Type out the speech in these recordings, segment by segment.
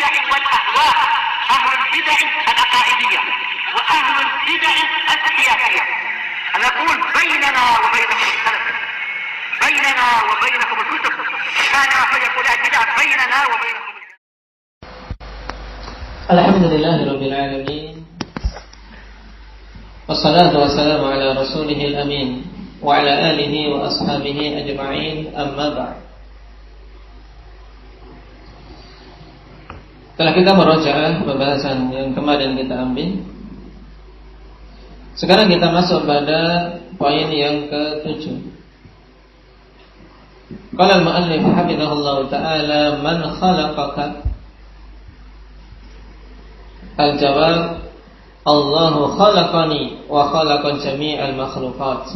البدع والأهواء، أهل البدع العقائدية وأهل البدع السياسية. نقول بيننا وبينكم السلف، بيننا وبينكم الكتب، كان فيقول البدع بيننا وبينكم. Alhamdulillahirabbil alamin. Wassalatu wassalamu ala rasulihil amin wa ala alihi wa ashabihi ajma'in, amma ba'd. Setelah kita merajaah pembahasan yang kemarin kita ambil, sekarang kita masuk pada poin yang ke-7. Qala al-mu'allif hafizahullah ta'ala, man khalaqaka? Al-jawab, Allahu khalaqani wa khalaqa jami'al makhluqat.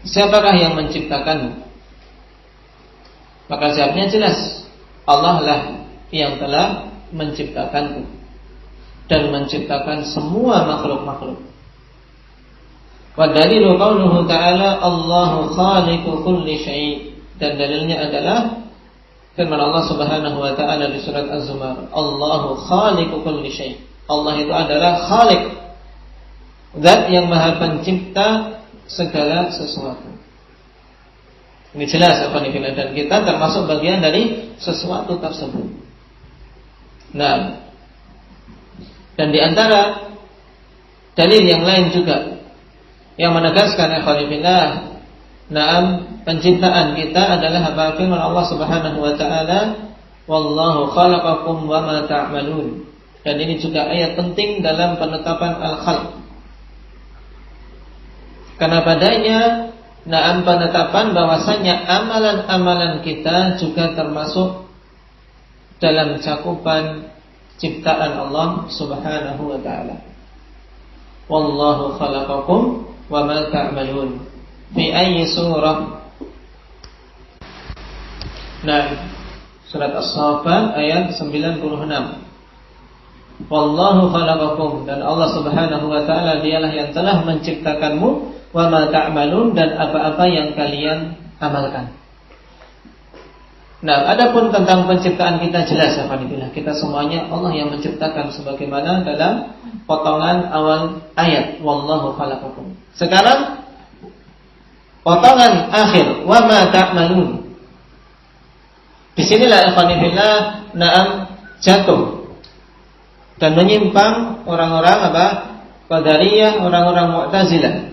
Siapakah yang menciptakanmu? Maka jawabnya jelas, Allah lah yang telah menciptakanku dan menciptakan semua makhluk-makhluk. Wa dalilu qauluhu ta'ala, Allahu khaliqu kulli syai'. Dan dalilnya adalah firman Allah Subhanahu wa ta'ala di surat Az-Zumar, Allahu khaliqu kulli syai'. Allah itu adalah khaliq, zat yang maha pencipta segala sesuatu. Ini jelas dan kita termasuk bagian dari sesuatu tersebut. Nah, dan di antara dalil yang lain juga yang menegaskan penciptaan kita adalah apa firman Allah Subhanahu wa ta'ala, wallahu khalaqakum wa ma ta'malun. Dan ini juga ayat penting dalam penetapan al-khalq. Karena padanya penetapan bahwasanya amalan-amalan kita juga termasuk dalam cakupan ciptaan Allah Subhanahu wa ta'ala. Wallahu khalaqakum wa ma ta'malun. Fi ayyi surah? Nah, surat As-Saffat ayat 96. Wallahu khalaqakum, dan Allah Subhanahu wa ta'ala dialah yang telah menciptakanmu, wa ma ta'malun, dan apa-apa yang kalian amalkan. Nah, adapun tentang penciptaan kita jelas alhamdulillah, kita semuanya Allah yang menciptakan sebagaimana dalam potongan awal ayat wallahu khalaqakum. Sekarang potongan akhir wa ma ta'malun. Disinilah alhamdulillah jatuh dan menyimpang orang-orang Qadariyah, orang-orang Mu'tazilah.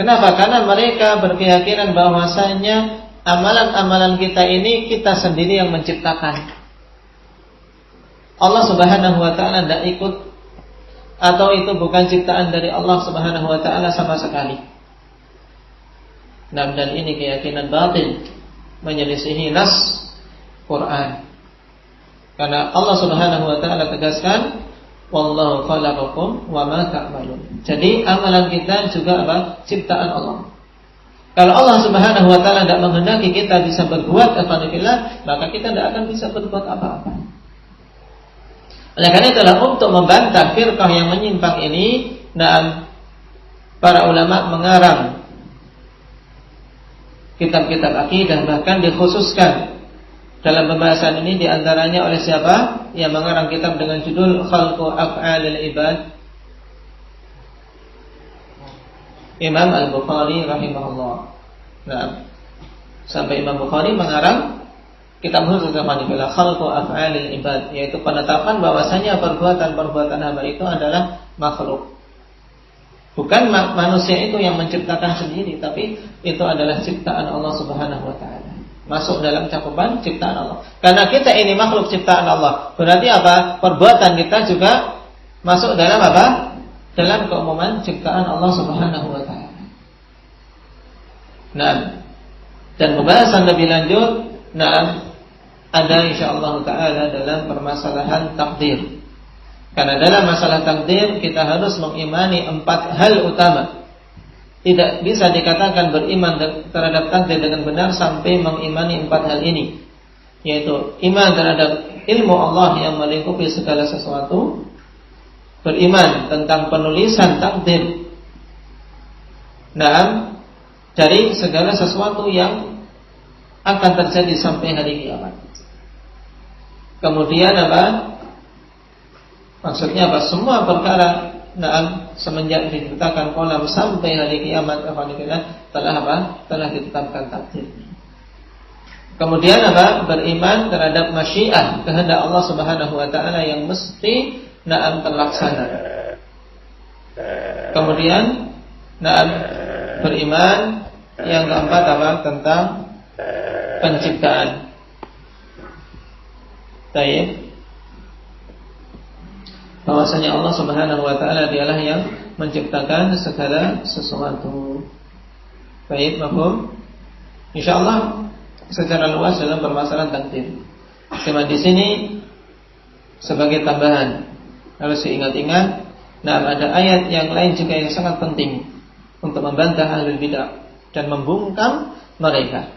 Kenapa? Karena mereka berkeyakinan bahwasanya amalan-amalan kita ini kita sendiri yang menciptakan. Allah Subhanahu wa ta'ala tidak ikut, atau itu bukan ciptaan dari Allah Subhanahu wa ta'ala sama sekali. Nah, dan ini keyakinan batil, menyelisihi nas Quran. Karena Allah Subhanahu wa ta'ala tegaskan, wallahu khalaqakum wa ma ta'malun. Jadi amalan kita juga ciptaan Allah. Kalau Allah Subhanahu wa ta'ala tidak menghendaki kita bisa berbuat alhamdulillah, maka kita tidak akan bisa berbuat apa-apa. Oleh karena itulah untuk membantah firqah yang menyimpang ini, para ulama mengarang kitab-kitab akidah, bahkan dikhususkan dalam pembahasan ini diantaranya oleh siapa? Yang mengarang kitab dengan judul Khalqu Af'alil Ibad, Imam Al-Bukhari rahimahullah. Nah, sampai Imam Bukhari mengarang kitab khusus tentang Khalqu Af'alil Ibad, yaitu penetapan bahwasanya perbuatan-perbuatan hamba itu adalah makhluk. Bukan manusia itu yang menciptakan sendiri, tapi itu adalah ciptaan Allah Subhanahu wa ta'ala. Masuk dalam cakupan ciptaan Allah. Karena kita ini makhluk ciptaan Allah, berarti apa? Perbuatan kita juga masuk dalam apa? Dalam keumuman ciptaan Allah Subhanahu wa ta'ala. Nah, dan pembahasan lebih lanjut, ada insyaallah ta'ala dalam permasalahan takdir. Karena dalam masalah takdir kita harus mengimani 4 hal utama. Tidak bisa dikatakan beriman terhadap takdir dengan benar sampai mengimani 4 hal ini, yaitu iman terhadap ilmu Allah yang melingkupi segala sesuatu, beriman tentang penulisan takdir, dari segala sesuatu yang akan terjadi sampai hari kiamat. Kemudian apa? Maksudnya apa? Semua perkara semenjak diciptakan kolam sampai hari kiamat telah apa? Telah ditetapkan takdirnya. Kemudian apa? Beriman terhadap masyiah, kehendak Allah Subhanahu wa taala yang mesti terlaksana. Kemudian beriman yang keempat apa? Tentang penciptaan. Baik. Bahwasanya Allah Subhanahu wa taala dialah yang menciptakan segala sesuatu. Baik, mafhum? Insyaallah secara luas dalam permasalahan takdir. Cuma di sini sebagai tambahan harus diingat-ingat, ada ayat yang lain juga yang sangat penting untuk membantah ahlul bidah dan membungkam mereka.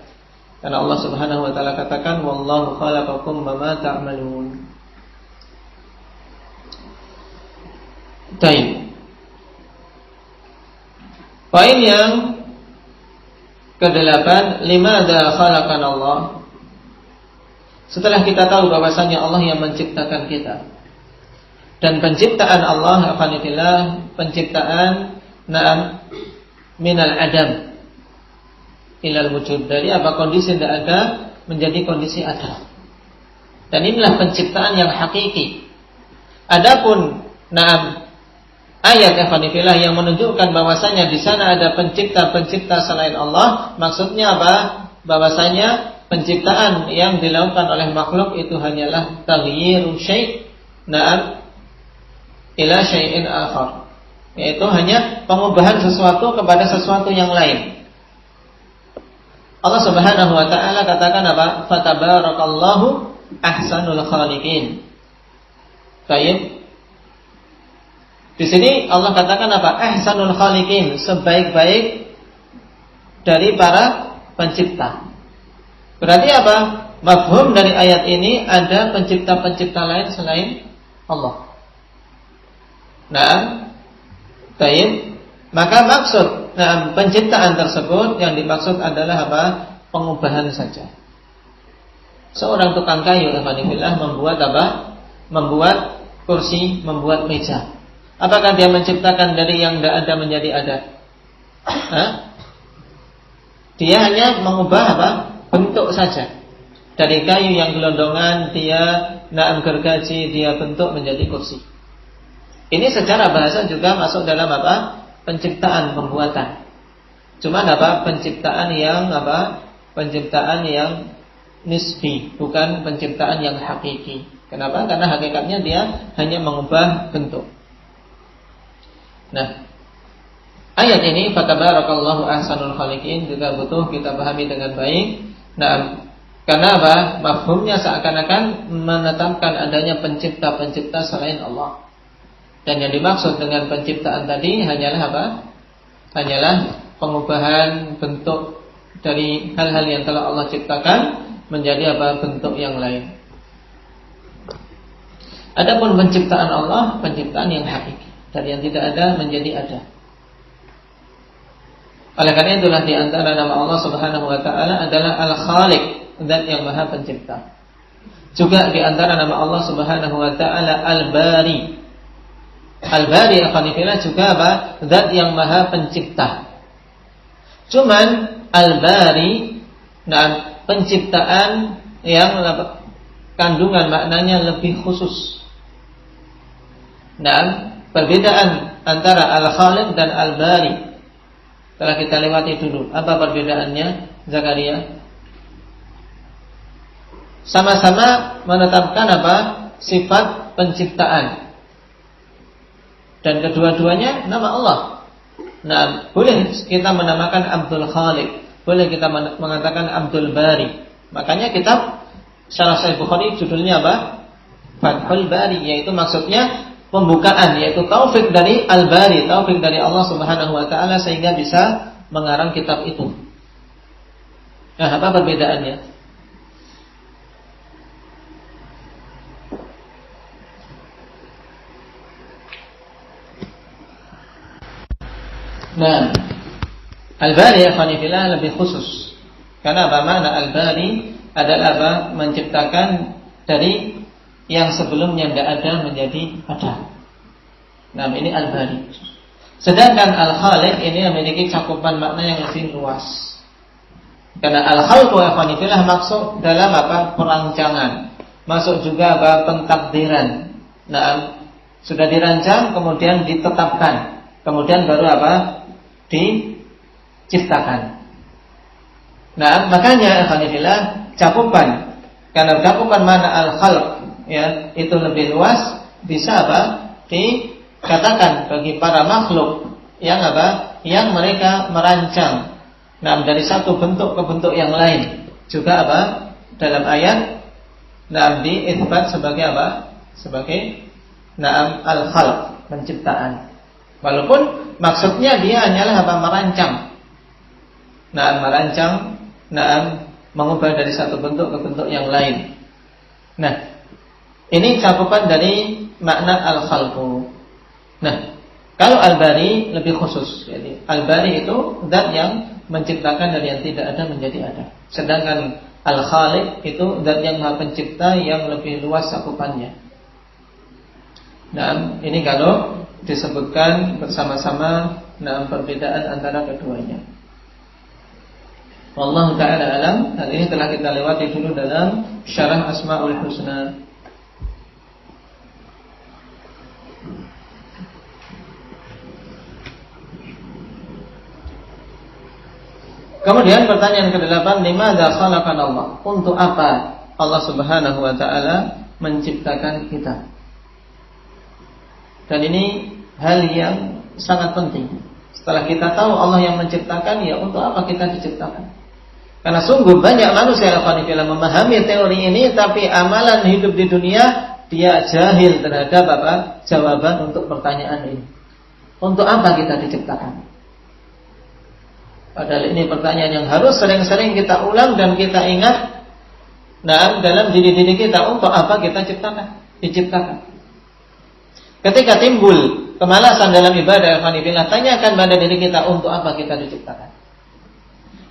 Karena Allah Subhanahu wa taala katakan, "Wallahu khalaqakum wa ma ta'malun." Baik. Poin yang ke-8, limadza khalaqana Allah. Setelah kita tahu bahwasanya Allah yang menciptakan kita. Dan penciptaan Allah alhamdulillah penciptaan minal adam ilal wujud, dari apa kondisi tidak ada menjadi kondisi ada. Dan inilah penciptaan yang hakiki. Adapun ayat yang menunjukkan bahwasanya di sana ada pencipta-pencipta selain Allah, maksudnya apa? Bahwasanya penciptaan yang dilakukan oleh makhluk itu hanyalah taghyiru syai' ila syai'in akhar, yaitu hanya pengubahan sesuatu kepada sesuatu yang lain. Allah Subhanahu wa taala katakan apa? Fatabarakallahu ahsanul khaliqin. Baik. Di sini Allah katakan apa? Ahsanul khaliqin, sebaik-baik dari para pencipta. Berarti apa? Mafhum dari ayat ini ada pencipta-pencipta lain selain Allah. Baik. Maka maksud penciptaan tersebut yang dimaksud adalah apa? Pengubahan saja. Seorang tukang kayu alhamdulillah membuat apa? Membuat kursi, membuat meja. Apakah dia menciptakan dari yang tidak ada menjadi ada? Dia hanya mengubah apa? Bentuk saja. Dari kayu yang gelondongan dia gergaji, dia bentuk menjadi kursi. Ini secara bahasa juga masuk dalam apa? Penciptaan, pembuatan. Cuma apa? Penciptaan yang apa? Penciptaan yang nisbi, bukan penciptaan yang hakiki. Kenapa? Karena hakikatnya dia hanya mengubah bentuk. Ayat ini fatabarakallahu ahsanul khaliqin juga butuh kita pahami dengan baik. Karena apa? Mafhumnya seakan-akan menetapkan adanya pencipta-pencipta selain Allah. Dan yang dimaksud dengan penciptaan tadi hanyalah apa? Hanyalah pengubahan bentuk dari hal-hal yang telah Allah ciptakan menjadi apa? Bentuk yang lain. Adapun penciptaan Allah, penciptaan yang hakiki, dari yang tidak ada menjadi ada. Oleh karena itulah di antara nama Allah Subhanahu wa taala adalah Al-Khaliq, zat yang Maha Pencipta. Juga di antara nama Allah Subhanahu wa taala Al-Bari. Al-Bari alhamdulillah juga apa? Zat yang Maha Pencipta. Cuman Al-Bari penciptaan yang kandungan maknanya lebih khusus. Perbedaan antara Al-Khaliq dan Al-Bari telah kita lewati dulu. Apa perbedaannya, Zakaria? Sama-sama menetapkan apa? Sifat penciptaan. Dan kedua-duanya nama Allah. Boleh kita menamakan Abdul Khaliq, boleh kita mengatakan Abdul Bari. Makanya kitab Syarah Sahih Bukhari judulnya apa? Fathul Bari, yaitu maksudnya pembukaan, yaitu taufik dari Al-Bari, taufik dari Allah Subhanahu wa taala sehingga bisa mengarang kitab itu. Apa perbedaannya? Al-Bari afanifillah lebih khusus. Karena apa? Makna Al-Bari adalah apa? Menciptakan dari yang sebelumnya tidak ada menjadi ada. Nah, ini al-bari. Sedangkan al-khaliq ini memiliki cakupan makna yang lebih luas. Karena al-khalqu ikhwanifillah maksud dalam apa? Perancangan. Masuk juga apa? Pentakdiran. Nah, sudah dirancang kemudian ditetapkan. Kemudian baru apa? Diciptakan. Nah, makanya ikhwanifillah cakupan, karena cakupan makna al-khalq ya, itu lebih luas, bisa apa? Dikatakan bagi para makhluk yang apa? Yang mereka merancang. Nah, dari satu bentuk ke bentuk yang lain. Juga apa? Dalam ayat nah diitsbat sebagai apa? Sebagai na'am al-khalq, penciptaan. Walaupun maksudnya dia hanyalah apa? Merancang. Na'am merancang, na'am mengubah dari satu bentuk ke bentuk yang lain. Nah, ini cakupan dari makna al-khalqu. Nah, kalau al-bari lebih khusus. Jadi al-bari itu zat yang menciptakan dari yang tidak ada menjadi ada. Sedangkan al-khaliq itu zat yang maha pencipta yang lebih luas cakupannya. Nah, ini kalau disebutkan bersama-sama dalam perbedaan antara keduanya. Wallahu ta'ala alam. Hal ini telah kita lewati dulu dalam Syarah Asmaul Husna. Kemudian pertanyaan ke-8, limadza khalaqana Allah? Untuk apa Allah Subhanahu wa taala menciptakan kita? Dan ini hal yang sangat penting. Setelah kita tahu Allah yang menciptakan, ya untuk apa kita diciptakan? Karena sungguh banyak manusia yang memahami teori ini, tapi amalan hidup di dunia dia jahil terhadap apa? Jawaban untuk pertanyaan ini. Untuk apa kita diciptakan? Padahal ini pertanyaan yang harus sering-sering kita ulang dan kita ingat. Nah, dalam diri-diri kita, untuk apa kita diciptakan? Ketika timbul kemalasan dalam ibadah, tanyakan pada diri kita, untuk apa kita diciptakan?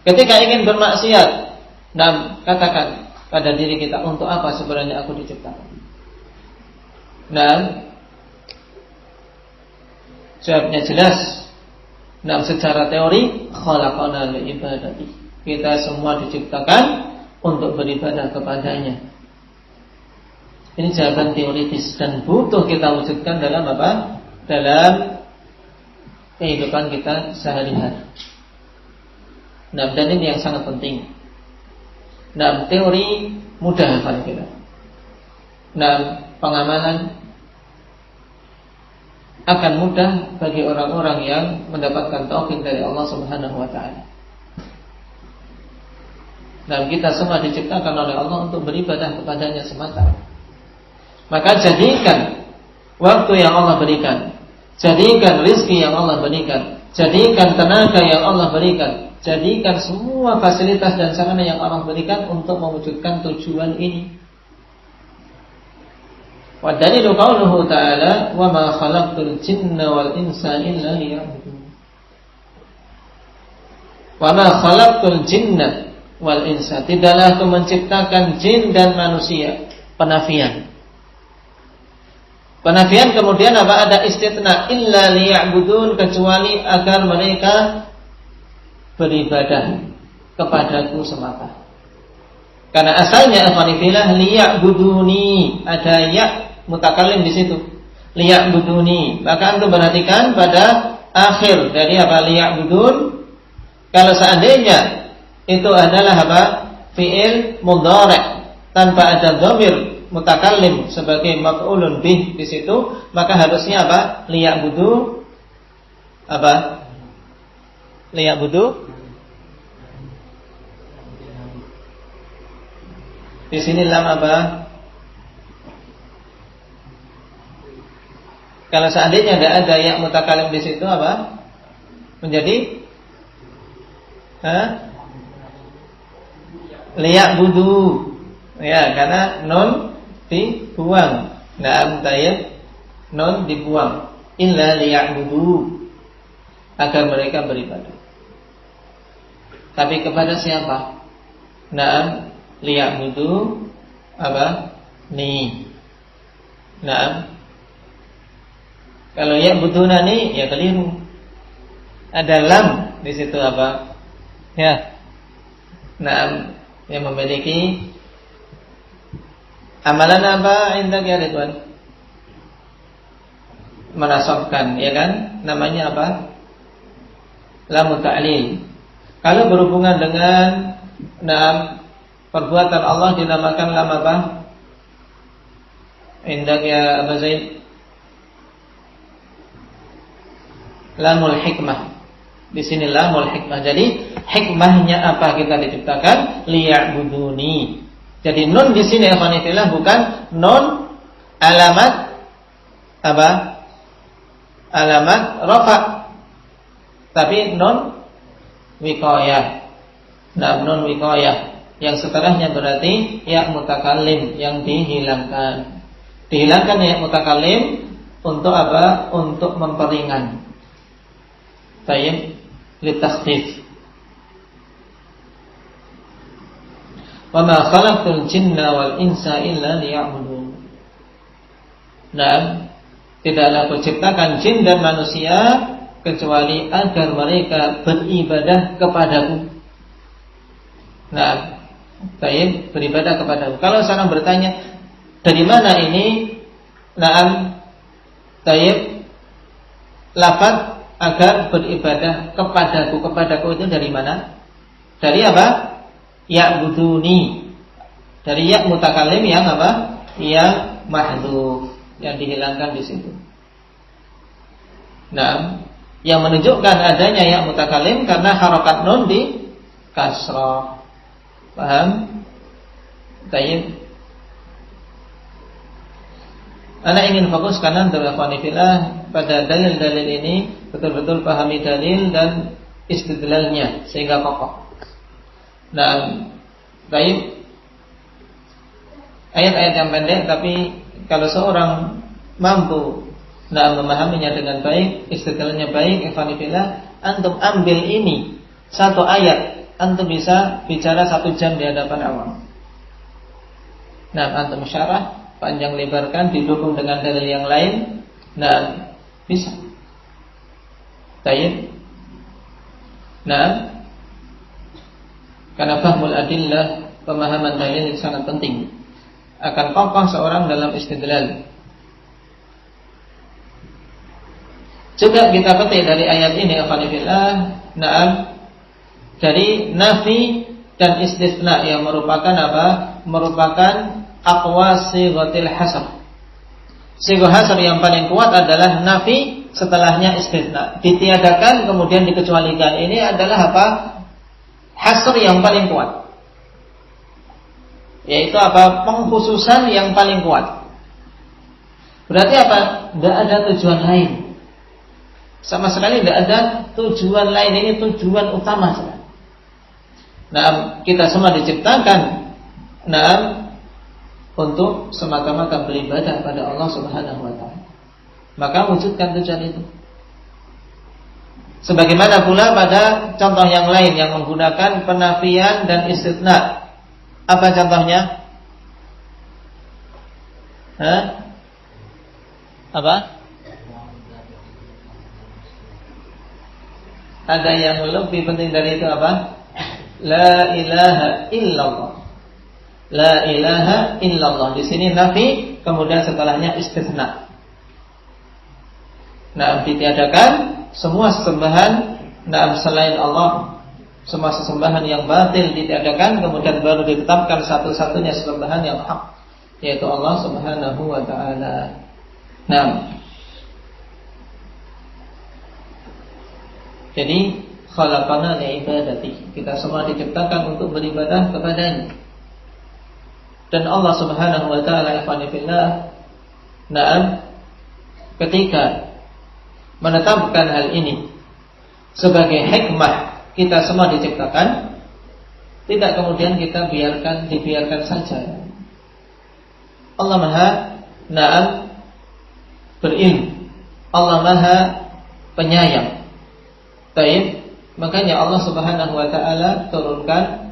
Ketika ingin bermaksiat, nah, katakan pada diri kita, untuk apa sebenarnya aku diciptakan? Nah, jawabnya jelas. Nah, secara teori, khalaqana li'ibadati. Kita semua diciptakan untuk beribadah kepadanya. Ini jawaban teoritis dan butuh kita wujudkan dalam apa? Dalam kehidupan kita sehari-hari. Nah, dan ini yang sangat penting. Nah, teori mudah bagi kita. Nah, pengamalan akan mudah bagi orang-orang yang mendapatkan taufik dari Allah Subhanahu wa taala. Dan kita semua diciptakan oleh Allah untuk beribadah kepadanya semata. Maka jadikan waktu yang Allah berikan, jadikan rezeki yang Allah berikan, jadikan tenaga yang Allah berikan, jadikan semua fasilitas dan sarana yang Allah berikan untuk mewujudkan tujuan ini. Wa dalilu qauluhu ta'ala wa ma khalaqtul jinna wal insa illa liya'budun. Wa ma khalaqtul jinna wal insa, tidaklah aku menciptakan jin dan manusia. Penafian kemudian apa? Ada istitsna, illa liya'budun, kecuali agar mereka beribadah kepadaku semata. Karena asalnya afanifillah liya'buduni, ada ya mutakallim di situ. Liya'buduni. Maka antum perhatikan pada akhir dari apa? Liya'budun. Kalau seandainya itu adalah apa? Fi'il mudhari' tanpa ada dhamir mutakallim sebagai maf'ulun bih di situ, maka harusnya apa? Liya'budu apa? Liya'budu. Di sini lam apa? Kalau seandainya tidak ada ya mutakallim di situ apa? Menjadi liya'budu. Ya, karena non dibuang. Naam tayyib, non dibuang. Illa liya'budu, agar mereka beribadah. Tapi kepada siapa? Naam liya'budu apa? Ni. Nah, kalau ya'budunani ya keliru. Ada lam di situ apa? Ya. Nah, yang memiliki amalan apa indak ya Ridwan? Menasabkan, ya kan? Namanya apa? Lam ta'lil. Kalau berhubungan dengan perbuatan Allah dinamakan lam apa? Indak ya Abu Zaid? Lamul hikmah. Di sini lamul hikmah. Jadi hikmahnya apa kita diciptakan? Liya'buduni. Jadi nun di sini ikhwanillah bukan nun alamat apa? Alamat rafa. Tapi nun wiqayah. Nah, nun wiqayah yang setelahnya berarti ya mutakallim yang dihilangkan. Dihilangkan ya mutakallim untuk apa? Untuk memperingan. Tayyib litakhfif. Wa ma khalaqtul jinna wal insa illa liya'budun. Nah, tidaklah kuciptakan jin dan manusia kecuali agar mereka beribadah kepadaku. Nah, tayyib beribadah kepadaku. Kalau seorang bertanya, dari mana ini? Naam, tayyib lafaz agar beribadah kepadaku. Kepadaku itu dari mana? Dari apa? Ya'buduni. Dari ya mutakallim yang apa? Yang mahdhuf, yang dihilangkan di situ. Nah, yang menunjukkan adanya ya mutakallim karena harakat nun di kasrah. Paham? Baik. Ana ingin fokuskan antum ya fillah pada dalil-dalil ini, betul-betul pahami dalil dan istidlalnya sehingga kokoh. Nah, baik. Ayat-ayat yang pendek tapi kalau seorang mampu memahaminya dengan baik, istidlalnya baik, fillah, antum ambil ini satu ayat, antum bisa bicara 1 jam di hadapan awam. Nah, antum syarah panjang lebarkan, didukung dengan dalil yang lain, nah bisa. Baik. Nah, karena fahmul adillah, pemahaman dalil sangat penting, akan kokoh seorang dalam istidlal. Juga kita petik dari ayat ini afanillah, dari nafi dan istisna yang merupakan apa? Merupakan aqwa sighatil hasr. Sighah hasr yang paling kuat adalah nafi, setelahnya istisna. Ditiadakan kemudian dikecualikan. Ini adalah apa? Hasr yang paling kuat. Yaitu apa? Pengkhususan yang paling kuat. Berarti apa? Tidak ada tujuan lain. Sama sekali tidak ada tujuan lain. Ini tujuan utama sekali. Nah, kita semua diciptakan untuk semata-mata beribadah pada Allah Subhanahu wa taala. Maka wujudkan tujuan itu. Sebagaimana pula pada contoh yang lain yang menggunakan penafian dan istitsna. Apa contohnya? Apa? Ada yang lebih penting dari itu apa? La ilaha illallah. La ilaha illallah. Di sini nafi, kemudian setelahnya istitsna. Nah, ditiadakan semua sesembahan selain Allah. Semua sesembahan yang batil ditiadakan, kemudian baru ditetapkan satu-satunya sesembahan yang hak, yaitu Allah Subhanahu wa taala. Nah, jadi khalaqana li'ibadati. Kita semua diciptakan untuk beribadah kepadanya. Dan Allah Subhanahu wa taala ikhwanillah, ketika menetapkan hal ini sebagai hikmah kita semua diciptakan, tidak kemudian kita dibiarkan saja. Allah Maha berilmu. Allah Maha penyayang. Baik, makanya Allah Subhanahu wa taala turunkan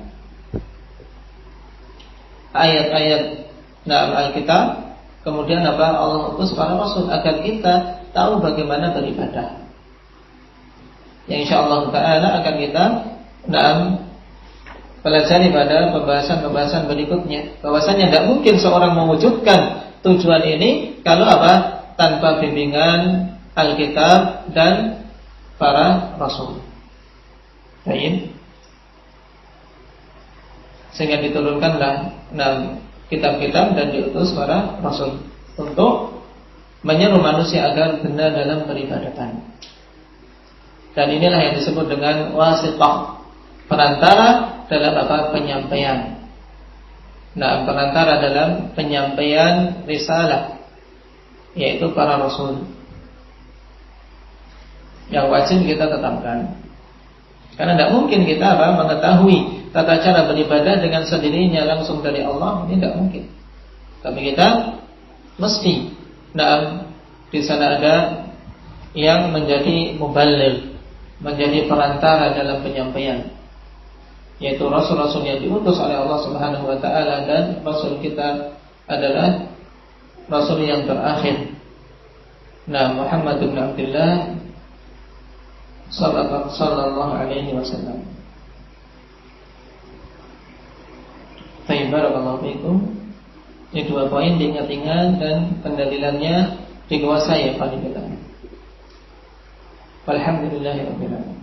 ayat-ayat Alkitab, kemudian Allah utus para rasul agar kita tahu bagaimana beribadah. Yang insyaallah taala akan kita pelajari pada pembahasan berikutnya. Bahwasanya tidak mungkin seorang mewujudkan tujuan ini kalau tanpa bimbingan Alkitab dan para rasul. Baik. Sehingga diturunkanlah kitab-kitab dan diutus para rasul untuk menyeru manusia agar benar dalam peribadatan. Dan inilah yang disebut dengan wasithah, perantara dalam penyampaian. Perantara dalam penyampaian risalah, yaitu para rasul. Yang wajib kita tetapkan. Karena tidak mungkin kita mengetahui tata cara beribadah dengan sendirinya langsung dari Allah, ini tidak mungkin. Tapi kita mesti di sana ada yang menjadi muballigh, menjadi perantara dalam penyampaian, yaitu rasul-rasul yang diutus oleh Allah Subhanahu wa taala, dan rasul kita adalah rasul yang terakhir, Muhammad bin Abdullah sallallahu alaihi wasallam. Baik, barakallahu fiikum. Ini 2 poin diingat-ingat dan pendalilannya dikuasai oleh kita. Alhamdulillahirabbil alamin.